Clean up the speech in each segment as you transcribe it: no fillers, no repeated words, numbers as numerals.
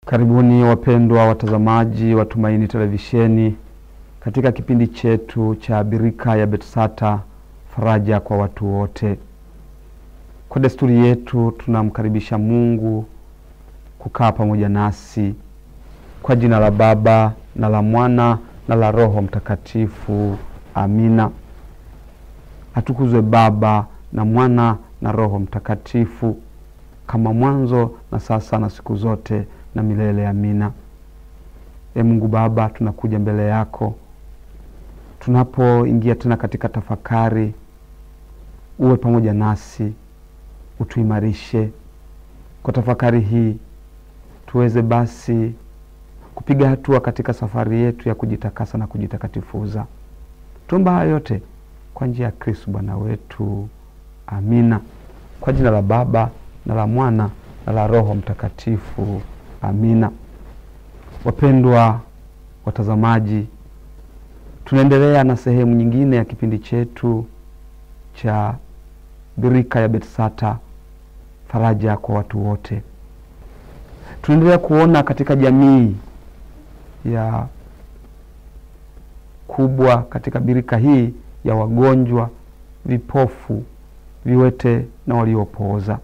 Karibuni wapendwa watazamaji wa Tumaini Televisheni katika kipindi chetu cha Birika ya Betsata, faraja kwa watu wote. Kwa desturi yetu tunamkaribisha Mungu kukaa pamoja nasi kwa jina la Baba na la Mwana na la Roho Mtakatifu. Amina. Atukuzwe Baba na Mwana na Roho Mtakatifu, kama mwanzo na sasa na siku zote na milele. Amina. Mungu Baba, tunakuja mbele yako tunapoingia tena katika tafakari. Uwe pamoja nasi, utuimarishe kwa tafakari hii, tuweze basi kupiga hatua katika safari yetu ya kujitakasa na kujitakatifuza. Tuomba haya yote kwa njia ya Kristo Bwana wetu. Amina. Kwa jina la Baba na la Mwana na la Roho Mtakatifu. Amina. Wapendwa watazamaji, tunaendelea na sehemu nyingine ya kipindi chetu cha Birika ya Betsata, faraja kwa watu wote. Tunaendelea kuona katika jamii ya kubwa katika birika hii ya wagonjwa, vipofu, viwete na waliopooza.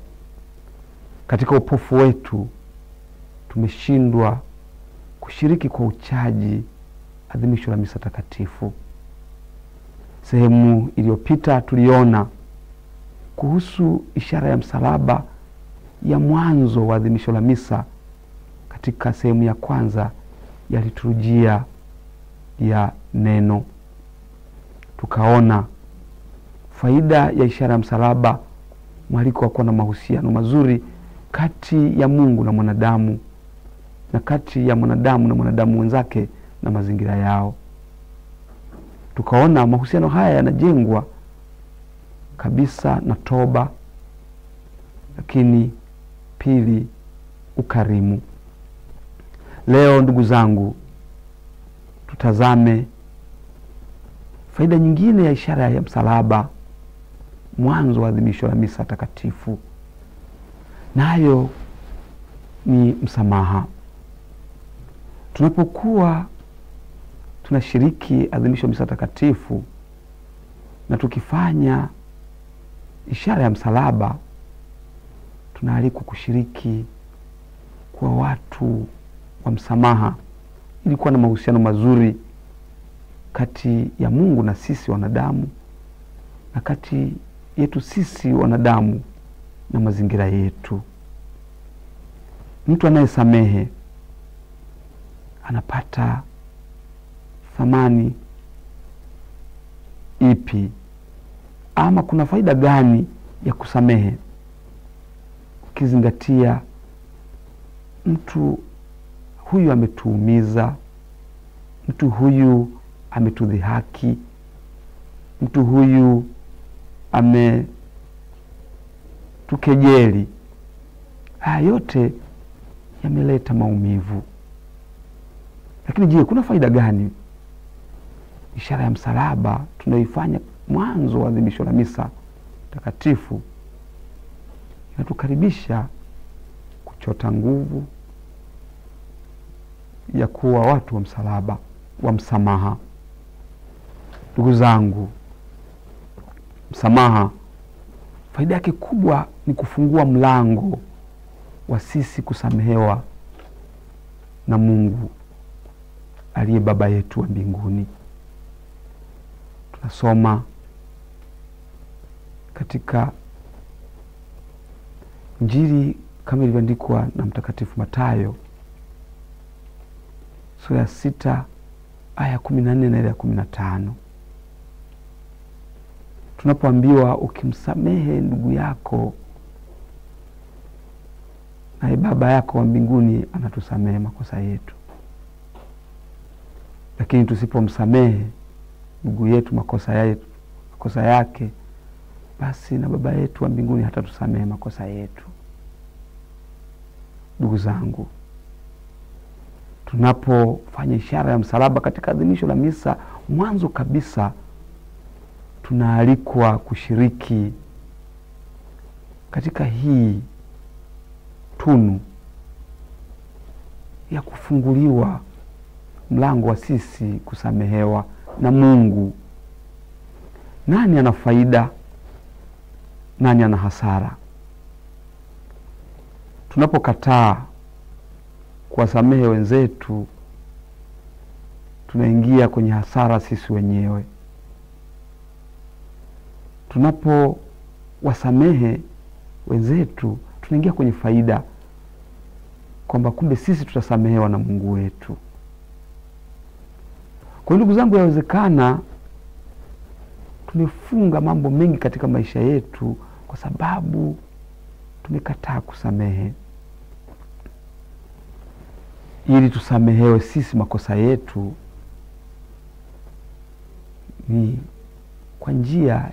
Katika upofu wetu tumeshindwa kushiriki kwa uchaji adhimisho la misa takatifu. Sehemu iliyopita tuliona kuhusu ishara ya msalaba ya mwanzo wa adhimisho la misa katika sehemu ya kwanza ya liturujia ya neno. Tukaona faida ya ishara ya msalaba, mwaliko wa kuwa na mahusiano mazuri kati ya Mungu na mwanadamu, na kati ya mwanadamu na mwanadamu wenzake na mazingira yao. Tukaona mahusiano haya yanajengwa kabisa na toba, lakini pili, ukarimu. Leo ndugu zangu, tutazame faida nyingine ya ishara ya msalaba mwanzo wa adhimisho la misa takatifu, nayo ni msamaha. Tunapokuwa tunashiriki adhimisho misa takatifu na tukifanya ishara ya msalaba, tunaalikwa kushiriki kwa watu wa msamaha, ili kuwa na mahusiano mazuri kati ya Mungu na sisi wanadamu, na kati yetu sisi wanadamu na mazingira yetu. Mtu anayesamehe anapata thamani ipi, ama kuna faida gani ya kusamehe, ukizingatia mtu huyu ametuumiza, mtu huyu ametudhihaki, mtu huyu ametukejeli. Haya yote yameleta maumivu. Lakini je, kuna faida gani? Ishara ya msalaba tunayoifanya mwanzo wa adhimisho la misa takatifu inatukaribisha kuchota nguvu ya kuwa watu wa msalaba, wa msamaha. Ndugu zangu, msamaha faida yake kubwa ni kufungua mlango wa sisi kusamehewa na Mungu aliye Baba yetu wa mbinguni. Tunasoma katika Injili kama ilivyoandikwa na Mtakatifu Mathayo sura ya 6 aya 14 na ile ya 15. Tunapoambiwa ukimsamehe ndugu yako, naye Baba yako wa mbinguni anatusamehe makosa yetu. Lakini tusipomsamehe ndugu yetu makosa yake, basi na Baba yetu wa mbinguni hatatusamehe makosa yetu. Ndugu zangu, tunapofanya ishara ya msalaba katika adhimisho la misa, mwanzo kabisa tunaalikwa kushiriki katika hii tunu ya kufunguliwa mlango wa sisi kusamehewa na Mungu. Nani ana faida? Nani ana hasara? Tunapokataa kuwasamehe wenzetu, tunaingia kwenye hasara sisi wenyewe. Tunapowasamehe wenzetu, tunaingia kwenye faida, kwamba kumbe sisi tutasamehewa na Mungu wetu. Kwa ndugu zangu, yawezekana tumefunga mambo mengi katika maisha yetu kwa sababu tumekataa kusamehe. Ili tusamehewe sisi makosa yetu, ni kwa njia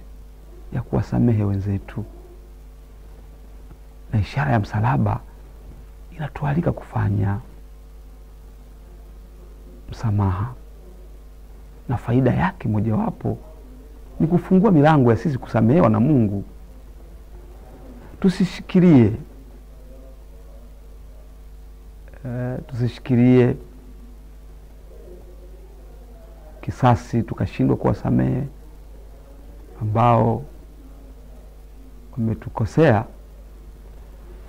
ya kuwasamehe wenzetu, na ishara ya msalaba inatualika kufanya msamaha, na faida yake mojawapo ni kufungua milango ya sisi kusamehewa na Mungu. Tusishikilie kisasi tukashindwa kuwasamehe ambao wametukosea,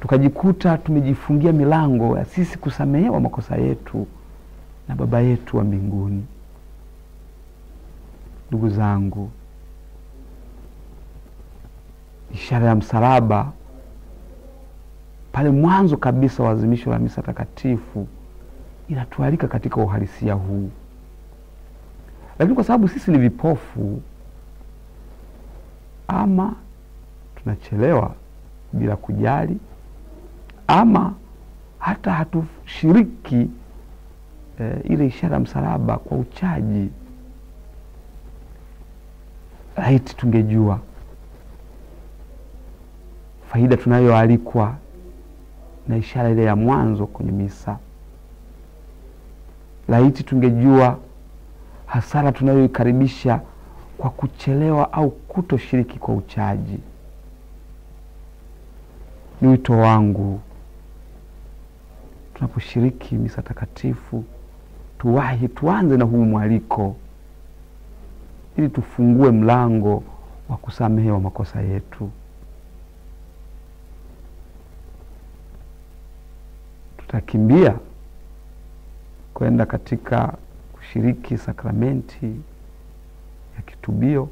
tukajikuta tumejifungia milango ya sisi kusamehewa makosa yetu na Baba yetu wa mbinguni. Ndugu zangu, ishara ya msalaba pale mwanzo kabisa wa azimisho la misa takatifu inatualika katika uhalisia huu. Lakini kwa sababu sisi ni vipofu, ama tunachelewa bila kujali, ama hata hatushiriki ile ishara ya msalaba kwa uchaji. Laiti tungejua faida tunayoalikwa na ishara ile ya mwanzo kwenye misa. Laiti tungejua hasara tunayoikaribisha kwa kuchelewa au kutoshiriki kwa uchaji. Ni wito wangu, tunaposhiriki misa takatifu tuanze na huu mwaliko, ili tufungue mlango wa kusamehewa makosa yetu. Tutakimbia kwenda katika kushiriki sakramenti ya kitubio,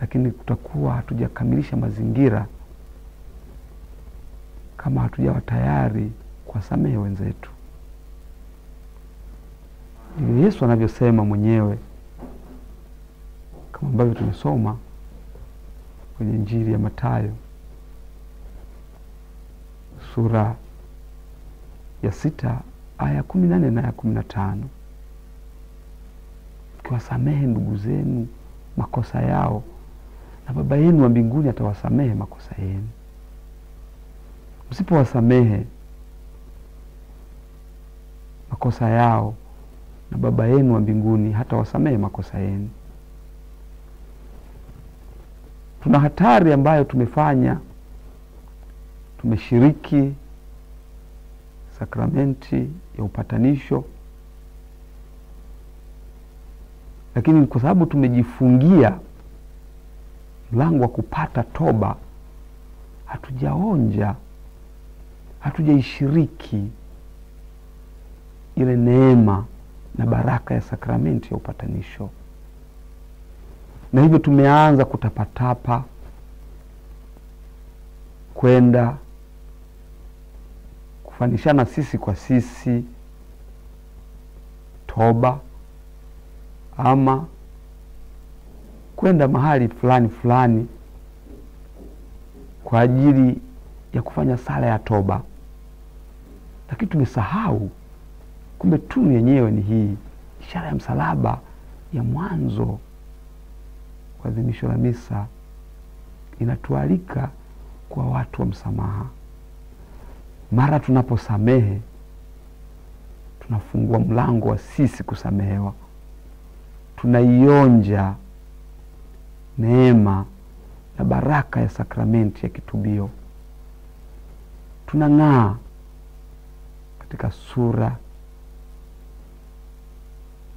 lakini tutakuwa hatujakamilisha mazingira kama hatujawa tayari kuwasamehe wenzetu. Ndivyo Yesu anavyosema mwenyewe, kama ambavyo tumesoma kwenye Injili ya Mathayo sura ya 6 aya 18 na ya 15. Mkiwasamehe ndugu zenu makosa yao, na Baba yenu wa mbinguni atawasamehe makosa yenu. Msipowasamehe makosa yao, na Baba yenu wa mbinguni hatawasamehe makosa yenu. Tuna hatari ambayo tumefanya, tumeshiriki sakramenti ya upatanisho, lakini kwa sababu tumejifungia mlango wa kupata toba, hatujaishiriki ile neema na baraka ya sakramenti ya upatanisho, na hivyo tumeanza kutapatapa kwenda kufanishana sisi kwa sisi toba, ama kwenda mahali fulani fulani kwa ajili ya kufanya sala ya toba. Lakini tumesahau kumbe tunu yenyewe ni hii ishara ya msalaba ya mwanzo kwa adhimisho la misa. Inatualika kwa watu wa msamaha. Mara tunaposamehe, tunafungua mlango wa sisi kusamehewa. Tunaionja neema na baraka ya sakramenti ya kitubio. Tunang'aa katika sura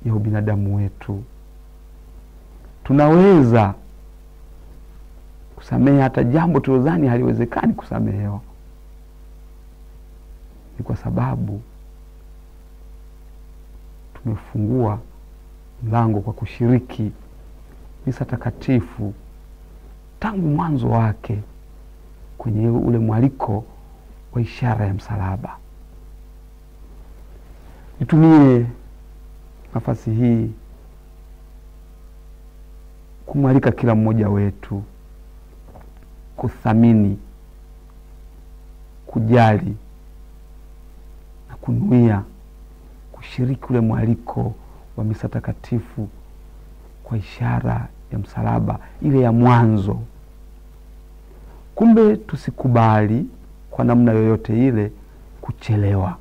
ya ubinadamu wetu. Tunaweza kusamehe hata jambo tulizodhani haliwezekani kusamehewa. Ni kwa sababu tumefungua mlango kwa kushiriki misa takatifu tangu mwanzo wake kwenye ule mwaliko wa ishara ya msalaba. Nitumie nafasi hii kumwalika kila mmoja wetu kuthamini, kujali na kunuia kushiriki ule mwaliko wa misa takatifu kwa ishara ya msalaba ile ya mwanzo. Kumbe tusikubali kwa namna yoyote ile kuchelewa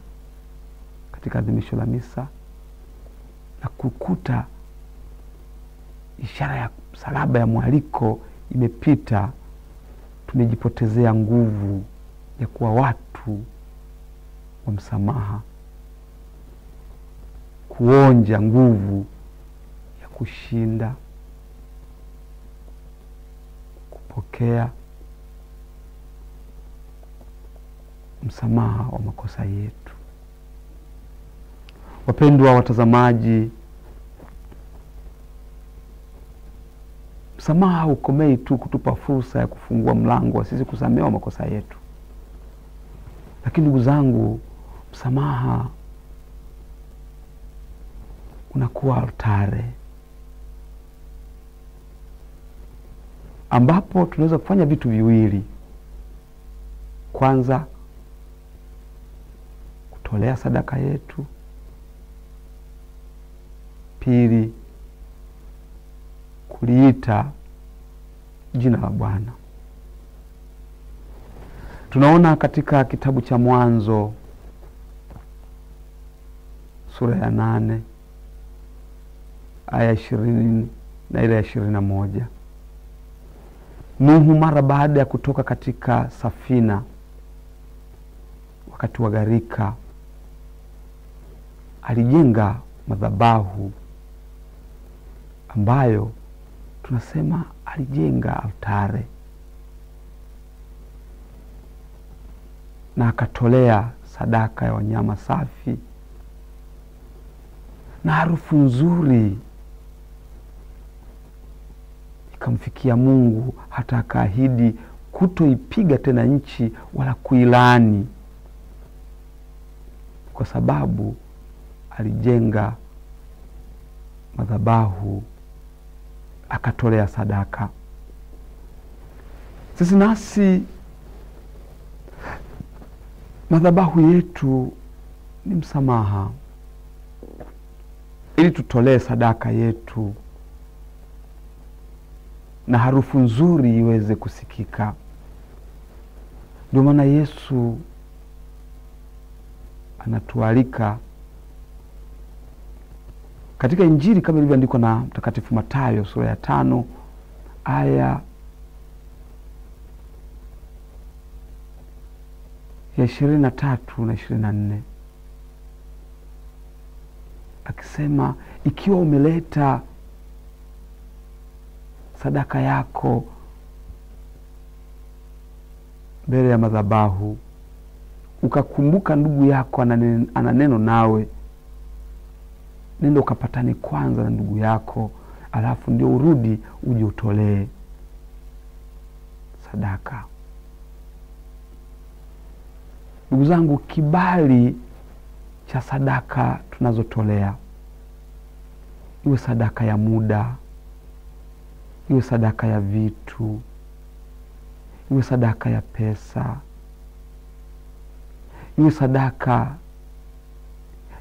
katika adhimisho la misa na kukuta ishara ya msalaba ya mwaliko imepita. Tumejipotezea nguvu ya kuwa watu wa msamaha, kuonja nguvu ya kushinda, kupokea msamaha wa makosa yetu. Wapendwa watazamaji, msamaha haukomei tu kutupa fursa ya kufungua mlango wa sisi kusamehewa makosa yetu. Lakini ndugu zangu, msamaha unakuwa altare ambapo tunaweza kufanya vitu viwili. Kwanza, kutolea sadaka yetu. Pili, kuliita jina la Bwana. Tunaona katika kitabu cha Mwanzo sura ya 8 aya 20 na ile ya 21. Nuhu mara baada ya kutoka katika safina wakati wa gharika alijenga madhabahu ambayo tunasema alijenga altare, na akatolea sadaka ya wanyama safi na harufu nzuri ikamfikia Mungu, hata akaahidi kutoipiga tena nchi wala kuilani, kwa sababu alijenga madhabahu akatolea sadaka. Sisi nasi madhabahu yetu ni msamaha, ili tutolee sadaka yetu na harufu nzuri iweze kusikika. Ndio maana Yesu anatualika katika Injili kama ilivyoandikwa na Mtakatifu Mathayo sura ya 5 aya ya 23 na 24, akisema, ikiwa umeleta sadaka yako mbele ya madhabahu, ukakumbuka ndugu yako ana neno nawe, nenda ukapatane kwanza na ndugu yako, alafu ndio urudi uje utolee sadaka. Ndugu zangu, kibali cha sadaka tunazotolea, iwe sadaka ya muda, iwe sadaka ya vitu, iwe sadaka ya pesa, iwe sadaka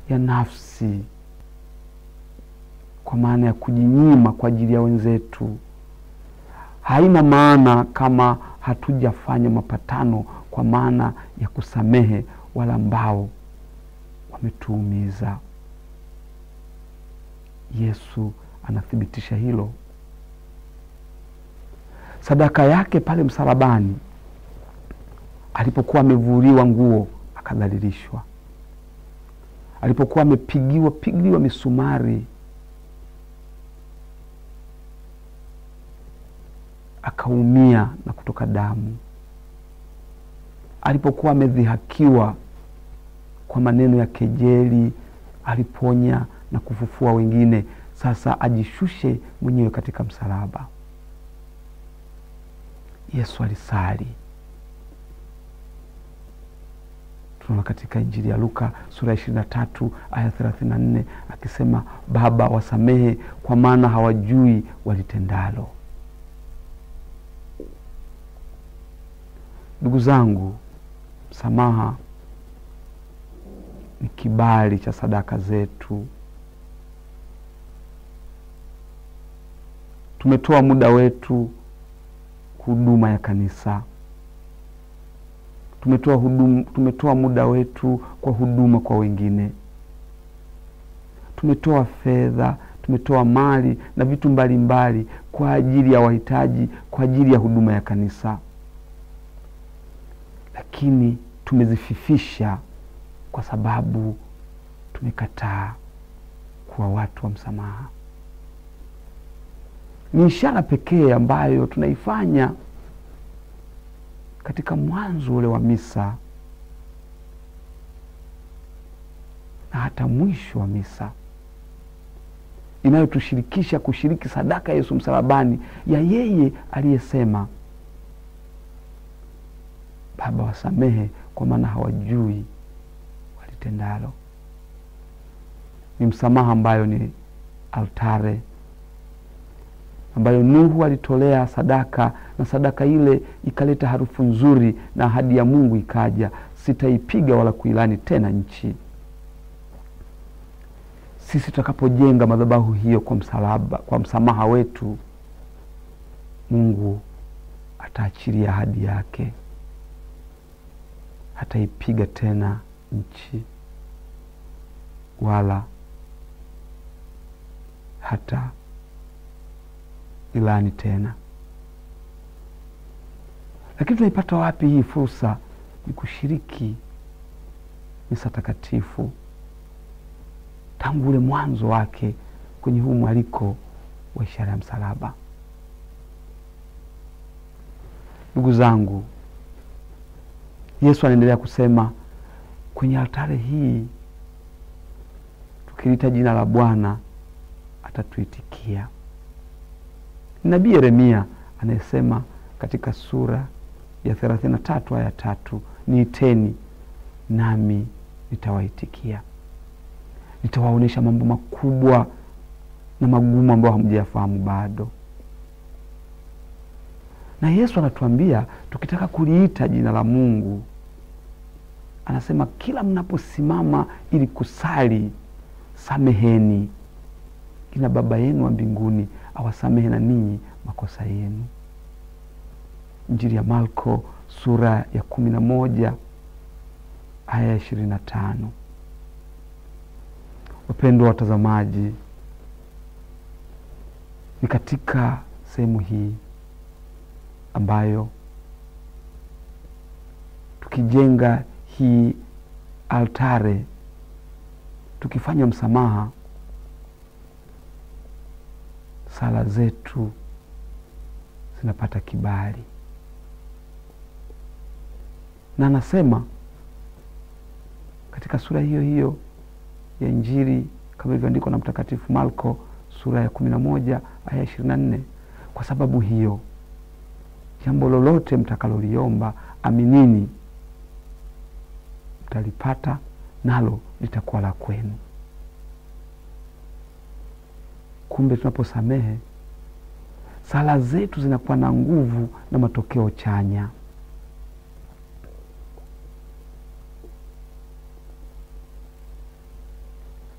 ya nafsi, kwa maana ya kujinyima kwa ajili ya wenzetu, haina maana kama hatujafanya mapatano kwa maana ya kusamehe wale ambao wametuumiza. Yesu anathibitisha hilo. Sadaka yake pale msalabani, alipokuwa amevuliwa nguo akadhalilishwa, alipokuwa amepigiwa misumari, akaumia na kutoka damu, alipokuwa amedhihakiwa kwa maneno ya kejeli, aliponya na kufufua wengine, sasa ajishushe mwenyewe katika msalaba. Yesu alisali. Tunaona katika Injili ya Luka sura ya 23 aya 34 akisema, Baba, wasamehe kwa maana hawajui walitendalo. Ndugu zangu, msamaha ni kibali cha sadaka zetu. Tumetoa muda wetu huduma ya kanisa. Tumetoa muda wetu kwa huduma kwa wengine. Tumetoa fedha, tumetoa mali na vitu mbalimbali kwa ajili ya wahitaji, kwa ajili ya huduma ya kanisa. Lakini tumezififisha kwa sababu tumekataa kuwa watu wa msamaha. Ni ishara pekee ambayo tunaifanya katika mwanzo ule wa misa na hata mwisho wa misa, inayotushirikisha kushiriki sadaka ya Yesu msalabani, ya yeye aliyesema, Baba, wasamehe kwa maana hawajui walitendalo. Ni msamaha ambayo ni altare, ambayo Nuhu alitolea sadaka, na sadaka ile ikaleta harufu nzuri, na ahadi ya Mungu ikaja, sitaipiga wala kuilani tena nchi. Sisi tutakapojenga madhabahu hiyo kwa msalaba, kwa msamaha wetu, Mungu ataachilia ahadi yake, hataipiga tena nchi wala hata ilani tena. Lakini tunaipata wapi hii fursa? Ni kushiriki misa takatifu tangu ule mwanzo wake kwenye huu mwaliko wa ishara ya msalaba. Ndugu zangu, Yesu anaendelea kusema kwenye altare hii, tukiliita jina la Bwana atatuitikia. Nabii Yeremia anayesema katika sura ya 33 aya 3, niiteni nami nitawaitikia. Nitawaonesha mambo makubwa na magumu ambayo hamjayafahamu bado. Na Yesu anatuambia tukitaka kuliita jina la Mungu, anasema kila mnaposimama ili kusali, sameheni kila Baba yenu wa mbinguni awasamehe na ninyi makosa yenu. Injili ya Marko sura ya 11 aya ya 25. Wapendwa watazamaji, ni katika sehemu hii ambayo tukijenga hii altare, tukifanya msamaha, sala zetu zinapata kibali. Na anasema katika sura hiyo hiyo ya Injili kama ilivyoandikwa na Mtakatifu Marko sura ya 11 aya 24, kwa sababu hiyo jambo lolote mtakaloliomba, aminini mtalipata, nalo litakuwa la kwenu. Kumbe tunaposamehe, sala zetu zinakuwa na nguvu na matokeo chanya.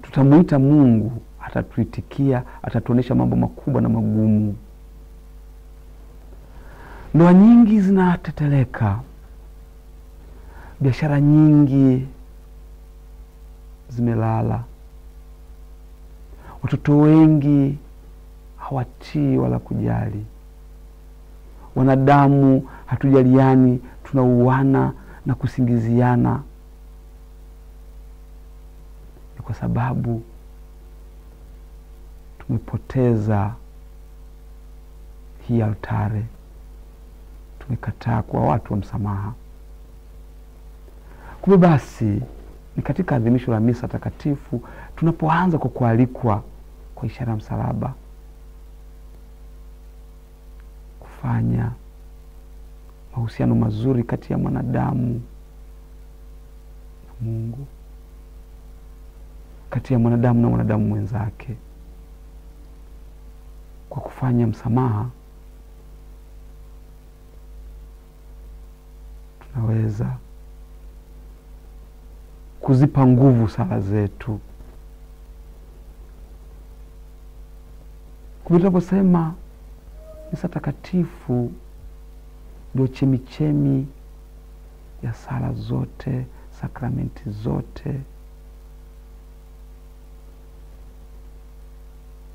Tutamuita Mungu, atatuitikia, atatuonesha mambo makubwa na magumu. Ndoa nyingi zinateteleka, biashara nyingi zimelala, watoto wengi hawatii wala kujali, wanadamu hatujaliani, tunauana na kusingiziana. Ni kwa sababu tumepoteza hii altare. Tumekataa kuwa watu wa msamaha. Kumbe basi ni katika adhimisho la misa takatifu tunapoanza kwa kualikwa kwa ishara ya msalaba kufanya mahusiano mazuri kati ya mwanadamu na Mungu, kati ya mwanadamu na mwanadamu mwenzake. Kwa kufanya msamaha tunaweza kuzipa nguvu sala zetu. Tunaposema misa takatifu ndio chemichemi ya sala zote, sakramenti zote,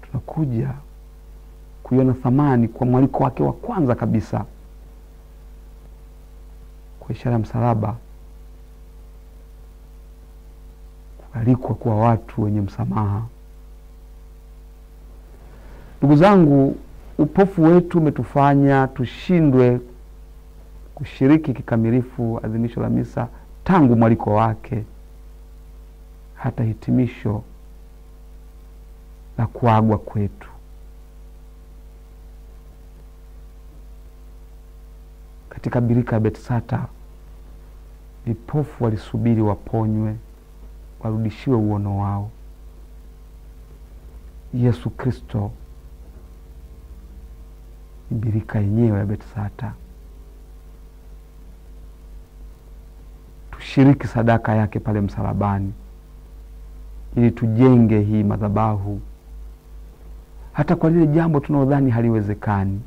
tunakuja kuiona thamani kwa mwaliko wake wa kwanza kabisa, kwa ishara ya msalaba, kualikwa kuwa watu wenye msamaha. Ndugu zangu, upofu wetu umetufanya tushindwe kushiriki kikamilifu adhimisho la misa tangu mwaliko wake hata hitimisho la kuagwa kwetu. Katika birika ya Bethsata, vipofu walisubiri waponywe, warudishiwe uono wao. Yesu Kristo ni birika yenyewe ya Bethsata. Tushiriki sadaka yake pale msalabani ili tujenge hii madhabahu hata kwa lile jambo tunaodhani haliwezekani,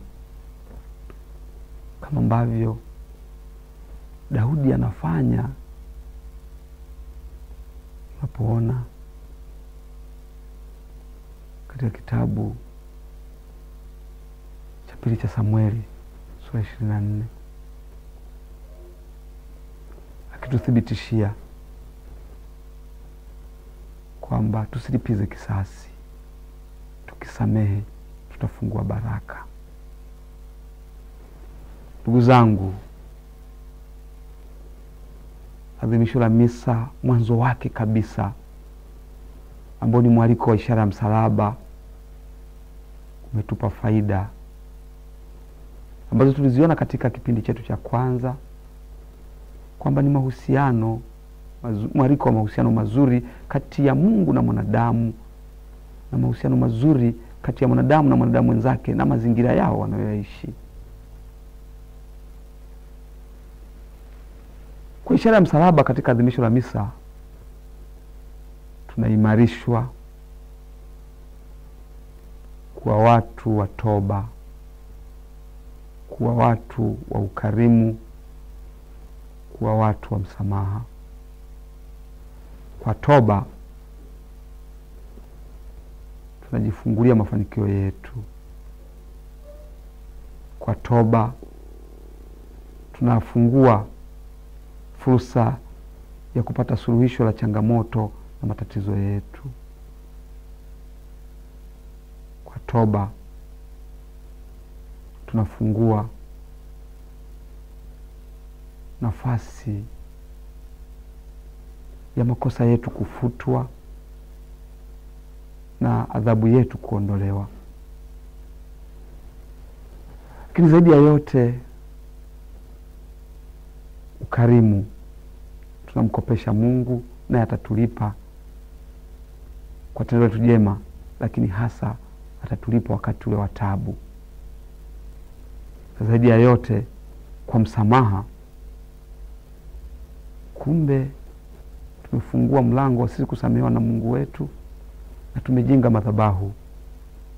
kama ambavyo Daudi anafanya. Tunapoona katika kitabu cha pili cha Samueli sura 24 akituthibitishia kwamba tusilipize kisasi, tukisamehe tutafungua baraka. Ndugu zangu, adhimisho la misa mwanzo wake kabisa, ambao ni mwaliko wa ishara ya msalaba, umetupa faida ambazo tuliziona katika kipindi chetu cha kwanza, kwamba ni mahusiano, mwaliko wa mahusiano mazuri kati ya Mungu na mwanadamu, na mahusiano mazuri kati ya mwanadamu na mwanadamu wenzake na mazingira yao wanayoishi. Kwa ishara ya msalaba katika adhimisho la misa tunaimarishwa kuwa watu wa toba, kuwa watu wa ukarimu, kuwa watu wa msamaha. Kwa toba tunajifungulia mafanikio yetu. Kwa toba tunafungua fursa ya kupata suluhisho la changamoto na matatizo yetu. Kwa toba tunafungua nafasi ya makosa yetu kufutwa na adhabu yetu kuondolewa. Lakini zaidi ya yote, ukarimu. Tunamkopesha Mungu naye atatulipa kwa tendo letu jema, lakini hasa atatulipa wakati ule wa taabu. Zaidi ya yote, kwa msamaha. Kumbe tumefungua mlango wa sisi kusamehewa na Mungu wetu, na tumejenga madhabahu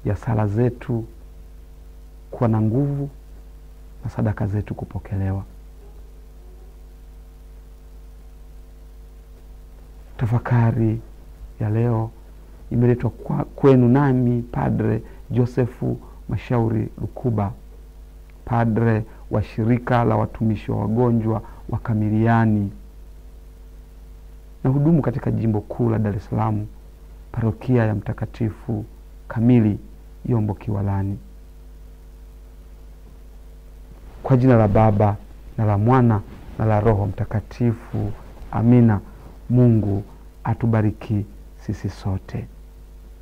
ya sala zetu kuwa na nguvu na sadaka zetu kupokelewa. Tafakari ya leo imeletwa kwenu nami Padre Josefu Mashauri Lukuba, padre wa shirika la watumishi wa wagonjwa wa Kamiliani na hudumu katika jimbo kuu la Dar es Salaam parokia ya Mtakatifu Kamili Yombo Kiwalani. Kwa jina la Baba na la Mwana na la Roho Mtakatifu. Amina. Mungu atubariki sisi sote.